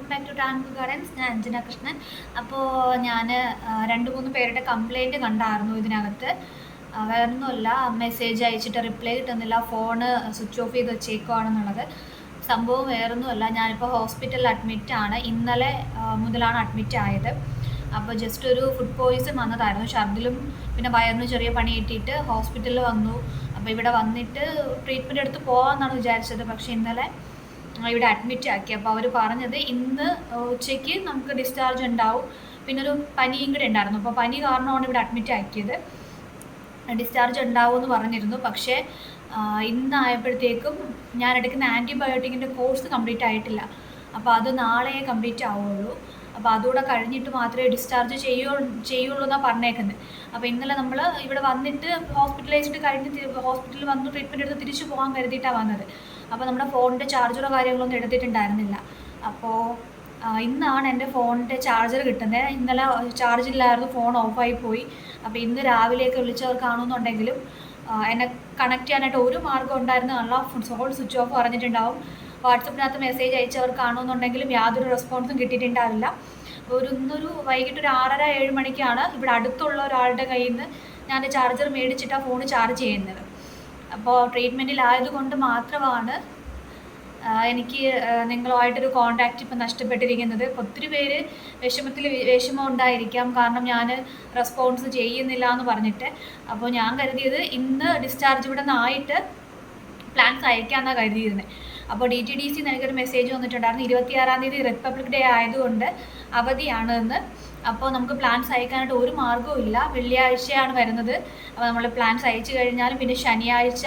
Welcome back to Tanku gardens. ഞാൻ അഞ്ജന കൃഷ്ണൻ. അപ്പോൾ ഞാൻ 2-3 പേരുടെ കംപ്ലൈൻറ്റ് കണ്ടായിരുന്നു ഇതിനകത്ത്. വേറൊന്നുമല്ല, മെസ്സേജ് അയച്ചിട്ട് റിപ്ലൈ കിട്ടുന്നില്ല, ഫോണ് സ്വിച്ച് ഓഫ് ചെയ്ത് വെച്ചേക്കുവാണെന്നുള്ളത്. സംഭവം വേറൊന്നുമല്ല, ഞാനിപ്പോൾ ഹോസ്പിറ്റലിൽ അഡ്മിറ്റാണ്. ഇന്നലെ മുതലാണ് അഡ്മിറ്റ് ആയത്. അപ്പോൾ ജസ്റ്റ് ഒരു ഫുഡ് പോയിസൺ വന്നതായിരുന്നു. ഛർദിലും പിന്നെ വയറിന് ചെറിയ പണി കിട്ടിയിട്ട് ഹോസ്പിറ്റലിൽ വന്നു. അപ്പോൾ ഇവിടെ വന്നിട്ട് ട്രീറ്റ്മെൻറ്റ് എടുത്ത് പോകാമെന്നാണ് വിചാരിച്ചത്. പക്ഷേ ഇന്നലെ ഇവിടെ അഡ്മിറ്റ് ആക്കി. അപ്പോൾ അവർ പറഞ്ഞത് ഇന്ന് ഉച്ചയ്ക്ക് നമുക്ക് ഡിസ്ചാർജ് ഉണ്ടാവും. പിന്നെ ഒരു പനിയും കൂടെ ഉണ്ടായിരുന്നു. അപ്പോൾ പനി കാരണമാണ് ഇവിടെ അഡ്മിറ്റ് ആക്കിയത്. ഡിസ്ചാർജ് ഉണ്ടാവും എന്ന് പറഞ്ഞിരുന്നു. പക്ഷേ ഇന്നായപ്പോഴത്തേക്കും ഞാൻ എടുക്കുന്ന ആൻറ്റിബയോട്ടിക്കിൻ്റെ കോഴ്സ് കംപ്ലീറ്റ് ആയിട്ടില്ല. അപ്പോൾ അത് നാളെ കംപ്ലീറ്റ് ആവുള്ളൂ. അപ്പോൾ അതുകൂടെ കഴിഞ്ഞിട്ട് മാത്രമേ ഡിസ്ചാർജ് ചെയ്യുള്ളൂ എന്നാണ് പറഞ്ഞേക്കുന്നത്. അപ്പോൾ ഇന്നലെ നമ്മൾ ഇവിടെ വന്നിട്ട് ഹോസ്പിറ്റലൈസ്ഡ് കഴിഞ്ഞ് ഹോസ്പിറ്റലിൽ വന്നു ട്രീറ്റ്മെൻറ്റ് എടുത്ത് തിരിച്ചു പോകാൻ കരുതിയിട്ടാണ് വന്നത്. അപ്പോൾ നമ്മുടെ ഫോണിൻ്റെ ചാർജറോ കാര്യങ്ങളൊന്നും എടുത്തിട്ടുണ്ടായിരുന്നില്ല. അപ്പോൾ ഇന്നാണ് എൻ്റെ ഫോണിൻ്റെ ചാർജർ കിട്ടുന്നത്. ഇന്നലെ ചാർജ് ഇല്ലായിരുന്നു, ഫോൺ ഓഫായി പോയി. അപ്പോൾ ഇന്ന് രാവിലെയൊക്കെ വിളിച്ചവർ കാണുന്നുണ്ടെങ്കിലും എന്നെ കണക്ട് ചെയ്യാനായിട്ട് ഒരു മാർഗ്ഗം ഉണ്ടായിരുന്നതല്ല. ഫോൺ സ്വിച്ച് ഓഫ് പറഞ്ഞിട്ടുണ്ടാവും. വാട്സപ്പിനകത്ത് മെസ്സേജ് അയച്ചവർ കാണുന്നുണ്ടെങ്കിലും യാതൊരു റെസ്പോൺസും കിട്ടിയിട്ടുണ്ടാവില്ല. ഇന്നൊരു വൈകിട്ട് ഒരു 6:30-7 മണിക്കാണ് ഇവിടെ അടുത്തുള്ള ഒരാളുടെ കയ്യിൽ നിന്ന് ഞാൻ ചാർജർ മേടിച്ചിട്ടാണ് ഫോൺ ചാർജ് ചെയ്യുന്നത്. അപ്പോൾ ട്രീറ്റ്മെൻറ്റിലായതുകൊണ്ട് മാത്രമാണ് എനിക്ക് നിങ്ങളുമായിട്ടൊരു കോൺടാക്റ്റ് ഇപ്പം നഷ്ടപ്പെട്ടിരിക്കുന്നത്. ഒത്തിരി പേര് വിഷമം ഉണ്ടായിരിക്കാം, കാരണം ഞാൻ റെസ്പോൺസ് ചെയ്യുന്നില്ല എന്ന് പറഞ്ഞിട്ട്. അപ്പോൾ ഞാൻ കരുതിയത് ഇന്ന് ഡിസ്ചാർജ് ഇവിടെ നിന്നായിട്ട് പ്ലാൻസ് അയക്കാമെന്നാണ് കരുതിയിരുന്നത്. അപ്പോൾ DTDC എനിക്കൊരു മെസ്സേജ് വന്നിട്ടുണ്ടായിരുന്നു, 26-ാം തീയതി റിപ്പബ്ലിക് ഡേ ആയതുകൊണ്ട് അവധിയാണ് എന്ന്. അപ്പോൾ നമുക്ക് പ്ലാൻസ് അയക്കാനായിട്ട് ഒരു മാർഗ്ഗവും ഇല്ല. വെള്ളിയാഴ്ചയാണ് വരുന്നത്. അപ്പോൾ നമ്മൾ പ്ലാൻസ് അയച്ചു കഴിഞ്ഞാലും പിന്നെ ശനിയാഴ്ച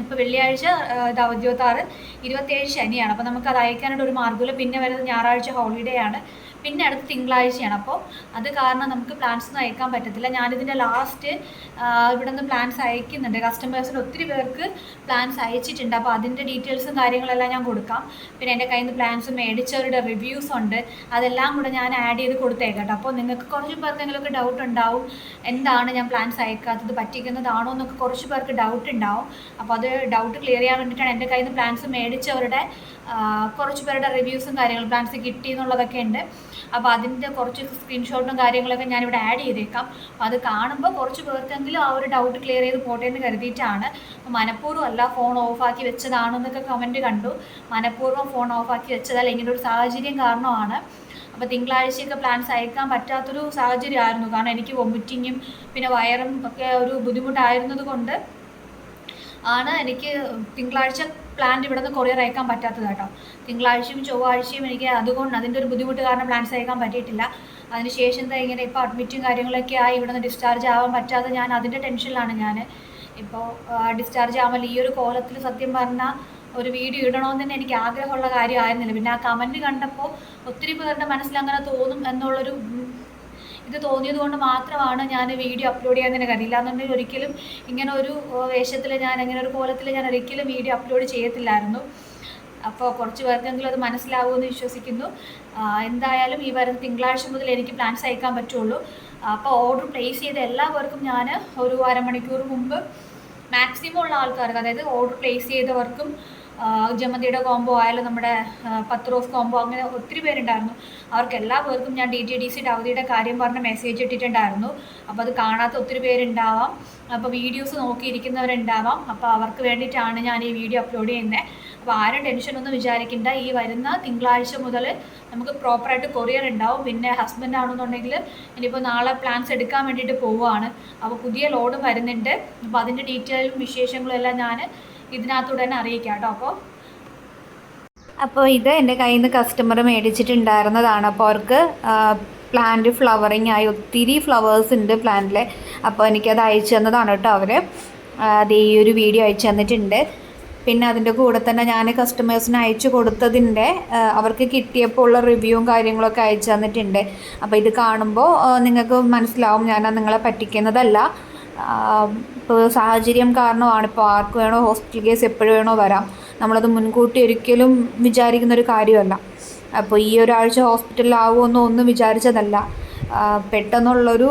ഇപ്പോൾ വെള്ളിയാഴ്ച ഇത് 26, 27 ശനിയാണ്. അപ്പോൾ നമുക്കത് അയക്കാനായിട്ട് ഒരു മാർഗ്ഗമില്ല. പിന്നെ വരുന്നത് ഞായറാഴ്ച ഹോളിഡേ ആണ്, പിന്നെ അടുത്ത തിങ്കളാഴ്ചയാണ്. അപ്പോൾ അത് കാരണം നമുക്ക് പ്ലാൻസ് ഒന്നും അയക്കാൻ പറ്റത്തില്ല. ഞാനിതിൻ്റെ ലാസ്റ്റ് ഇവിടെ നിന്ന് പ്ലാൻസ് അയക്കുന്നുണ്ട്. കസ്റ്റമേഴ്സിന് ഒത്തിരി പേർക്ക് പ്ലാൻസ് അയച്ചിട്ടുണ്ട്. അപ്പോൾ അതിൻ്റെ ഡീറ്റെയിൽസും കാര്യങ്ങളെല്ലാം ഞാൻ കൊടുക്കാം. പിന്നെ എൻ്റെ കയ്യിൽ നിന്ന് പ്ലാൻസ് മേടിച്ചവരുടെ റിവ്യൂസ് ഉണ്ട്, അതെല്ലാം കൂടെ ഞാൻ ആഡ് ചെയ്ത് കൊടുത്തേക്കട്ടെ. അപ്പോൾ നിങ്ങൾക്ക് കുറച്ച് പേർക്കെങ്കിലുമൊക്കെ ഡൗട്ട് ഉണ്ടാവും, എന്താണ് ഞാൻ പ്ലാൻസ് അയക്കാത്തത്, പറ്റിക്കുന്നതാണോ എന്നൊക്കെ കുറച്ച് പേർക്ക് ഡൗട്ട് ഉണ്ടാവും. അപ്പോൾ അത് ഡൗട്ട് ക്ലിയർ ചെയ്യാൻ വേണ്ടിയിട്ടാണ് എൻ്റെ കയ്യിൽ നിന്ന് പ്ലാൻസ് മേടിച്ചവരുടെ കുറച്ച് പേരുടെ റിവ്യൂസും കാര്യങ്ങളും പ്ലാൻസ് കിട്ടി എന്നുള്ളതൊക്കെ ഉണ്ട്. അപ്പോൾ അതിൻ്റെ കുറച്ച് സ്ക്രീൻഷോട്ടും കാര്യങ്ങളൊക്കെ ഞാനിവിടെ ആഡ് ചെയ്തേക്കാം. അപ്പോൾ അത് കാണുമ്പോൾ കുറച്ച് പേർക്കെങ്കിലും ആ ഒരു ഡൗട്ട് ക്ലിയർ ചെയ്ത് പോട്ടെ എന്ന് കരുതിയിട്ടാണ്. അപ്പോൾ മനഃപൂർവ്വം അല്ല, ഫോൺ ഓഫാക്കി വെച്ചതാണെന്നൊക്കെ കമൻറ്റ് കണ്ടു. മനഃപൂർവ്വം ഫോൺ ഓഫാക്കി വെച്ചതല്ല, ഇങ്ങനെ ഒരു സാഹചര്യം കാരണമാണ്. അപ്പോൾ തിങ്കളാഴ്ചയൊക്കെ പ്ലാൻസ് അയക്കാൻ പറ്റാത്തൊരു സാഹചര്യമായിരുന്നു. കാരണം എനിക്ക് വൊമിറ്റിങ്ങും പിന്നെ വയറും ഒക്കെ ഒരു ബുദ്ധിമുട്ടായിരുന്നത് കൊണ്ട് ആണ് എനിക്ക് തിങ്കളാഴ്ച പ്ലാൻ ഇവിടെ നിന്ന് കൊറിയർ അയക്കാൻ പറ്റാത്തത് കേട്ടോ. തിങ്കളാഴ്ചയും ചൊവ്വാഴ്ചയും എനിക്ക് അതിൻ്റെ ഒരു ബുദ്ധിമുട്ട് കാരണം പ്ലാൻസ് അയക്കാൻ പറ്റിയിട്ടില്ല. അതിനുശേഷം ഇങ്ങനെ ഇപ്പോൾ അഡ്മിറ്റും കാര്യങ്ങളൊക്കെ ആയി ഇവിടെ നിന്ന് ഡിസ്ചാർജ് ആവാൻ പറ്റാതെ ഞാൻ അതിൻ്റെ ടെൻഷനിലാണ്. ഞാൻ ഇപ്പോൾ ഡിസ്ചാർജ് ആവാൻ ഈ ഒരു കോലത്തിൽ സത്യം പറഞ്ഞാൽ ഒരു വീഡിയോ ഇടണമെന്ന് തന്നെ എനിക്ക് ആഗ്രഹമുള്ള കാര്യമായിരുന്നില്ല. പിന്നെ ആ കമൻറ്റ് കണ്ടപ്പോൾ ഒത്തിരി പേരുടെ മനസ്സിൽ അങ്ങനെ തോന്നും എന്നുള്ളൊരു ഇത് തോന്നിയത് കൊണ്ട് മാത്രമാണ് ഞാൻ വീഡിയോ അപ്ലോഡ് ചെയ്യാൻ തന്നെ കരുതില്ല. എന്നുണ്ടെങ്കിൽ ഒരിക്കലും ഇങ്ങനെ ഒരു വേഷത്തിൽ ഇങ്ങനെ ഒരു കോലത്തിൽ ഞാൻ ഒരിക്കലും വീഡിയോ അപ്ലോഡ് ചെയ്യത്തില്ലായിരുന്നു. അപ്പോൾ കുറച്ച് പേർക്കെങ്കിലും അത് മനസ്സിലാവുമെന്ന് വിശ്വസിക്കുന്നു. എന്തായാലും ഈ വരുന്ന തിങ്കളാഴ്ച മുതൽ എനിക്ക് പ്ലാൻസ് അയക്കാൻ പറ്റുള്ളൂ. അപ്പോൾ ഓർഡർ പ്ലേസ് ചെയ്ത എല്ലാവർക്കും ഞാൻ ഒരു അരമണിക്കൂർ മുമ്പ് മാക്സിമം ഉള്ള ആൾക്കാർക്ക്, അതായത് ഓർഡർ പ്ലേസ് ചെയ്തവർക്കും ജമന്തിയുടെ കോംബോ ആയാലും നമ്മുടെ 10 റോസ് കോംബോ, അങ്ങനെ ഒത്തിരി പേരുണ്ടായിരുന്നു. അവർക്ക് എല്ലാ പേർക്കും ഞാൻ DTDCയുടെ അവധിയുടെ കാര്യം പറഞ്ഞ് മെസ്സേജ് ഇട്ടിട്ടുണ്ടായിരുന്നു. അപ്പോൾ അത് കാണാത്ത ഒത്തിരി പേരുണ്ടാവാം, അപ്പോൾ വീഡിയോസ് നോക്കിയിരിക്കുന്നവരുണ്ടാവാം. അപ്പോൾ അവർക്ക് വേണ്ടിയിട്ടാണ് ഞാൻ ഈ വീഡിയോ അപ്ലോഡ് ചെയ്യുന്നത്. അപ്പോൾ ആരും ടെൻഷനൊന്നും വിചാരിക്കേണ്ട. ഈ വരുന്ന തിങ്കളാഴ്ച മുതൽ നമുക്ക് പ്രോപ്പറായിട്ട് കൊറിയർ ഉണ്ടാവും. പിന്നെ ഹസ്ബൻഡ് ആണെന്നുണ്ടെങ്കിൽ ഇനിയിപ്പോൾ നാളെ പ്ലാൻസ് എടുക്കാൻ വേണ്ടിയിട്ട് പോവുകയാണ്. അപ്പോൾ പുതിയ ലോഡ് വരുന്നുണ്ട്. അപ്പോൾ അതിൻ്റെ ഡീറ്റെയിലും വിശേഷങ്ങളും എല്ലാം ഞാൻ ഇതിനകത്തൂടെ തന്നെ അറിയിക്കാം കേട്ടോ. അപ്പോൾ ഇത് എൻ്റെ കയ്യിൽ നിന്ന് കസ്റ്റമർ മേടിച്ചിട്ടുണ്ടായിരുന്നതാണ്. അപ്പോൾ അവർക്ക് പ്ലാന്റ് ഫ്ലവറിങ് ആയി ഒത്തിരി ഫ്ലവേഴ്സ് ഉണ്ട് പ്ലാന്റിൽ. അപ്പോൾ എനിക്കത് അയച്ചു തന്നതാണ് കേട്ടോ അവർ. അത് ഈ ഒരു വീഡിയോ അയച്ചു തന്നിട്ടുണ്ട്. പിന്നെ അതിൻ്റെ കൂടെ തന്നെ ഞാൻ കസ്റ്റമേഴ്സിന് അയച്ചു കൊടുത്തതിൻ്റെ അവർക്ക് കിട്ടിയപ്പോൾ ഉള്ള റിവ്യൂവും കാര്യങ്ങളൊക്കെ അയച്ചു തന്നിട്ടുണ്ട്. അപ്പോൾ ഇത് കാണുമ്പോൾ നിങ്ങൾക്ക് മനസ്സിലാവും ഞാൻ നിങ്ങളെ പറ്റിക്കുന്നതല്ല. ഇപ്പോൾ സാഹചര്യം കാരണമാണ്. ഇപ്പോൾ ആർക്ക് വേണോ ഹോസ്പിറ്റൽ കേസ് എപ്പോഴും വേണോ വരാം. നമ്മളത് മുൻകൂട്ടി ഒരിക്കലും വിചാരിക്കുന്നൊരു കാര്യമല്ല. അപ്പോൾ ഈ ഒരാഴ്ച ഹോസ്പിറ്റലിലാവുമെന്നോ ഒന്നും വിചാരിച്ചതല്ല. പെട്ടെന്നുള്ളൊരു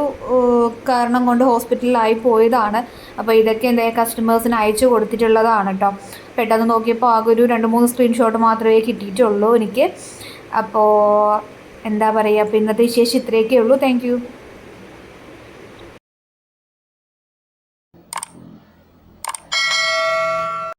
കാരണം കൊണ്ട് ഹോസ്പിറ്റലിലായി പോയതാണ്. അപ്പോൾ ഇതൊക്കെ എൻ്റെ കസ്റ്റമേഴ്സിന് അയച്ചു കൊടുത്തിട്ടുള്ളതാണ് കേട്ടോ. പെട്ടെന്ന് നോക്കിയപ്പോൾ ആകെ ഒരു 2-3 സ്ക്രീൻഷോട്ട് മാത്രമേ കിട്ടിയിട്ടുള്ളൂ എനിക്ക്. അപ്പോൾ എന്താ പറയുക, അപ്പോൾ ഇന്നത്തെ വിശേഷം ഇത്രയൊക്കെ ഉള്ളൂ. Thank you.